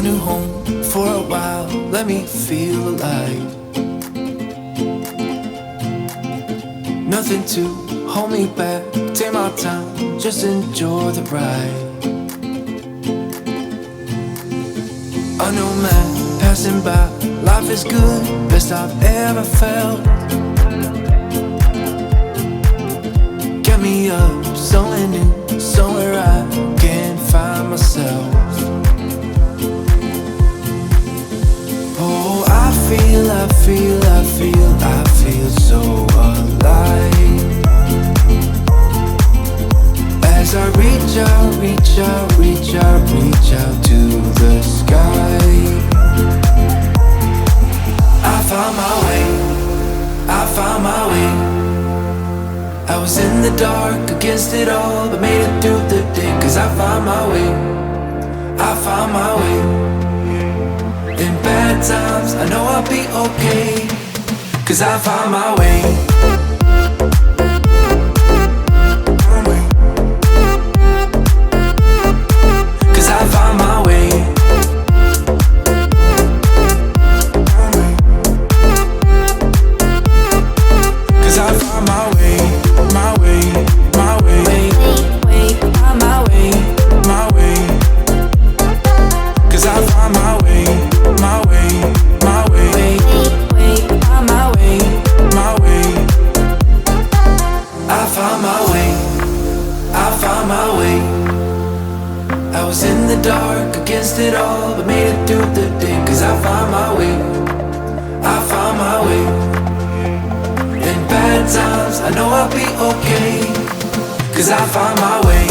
a new home for a while, let me feel alive. Nothing to hold me back, take my time, just enjoy the ride. A new man passing by, life is good, best I've ever felt. Get me up, somewhere new, somewhere I can find myself. Oh, I feel so alive. As I reach out to the sky. I found my way. I was in the dark against it all, but made it through the day. Cause I found my way. In bad times, I know I'll be okay. Cause I found my way. Cause I found my way. Cause I found my way. My way. My way. My way. My way. Cause I found my way. My way. My way. My way. My way. I found my way. I found my way. I was in the dark against it all, but made it through the day. Cause I found my way. I found my way. In bad times, I know I'll be okay. Cause I found my way.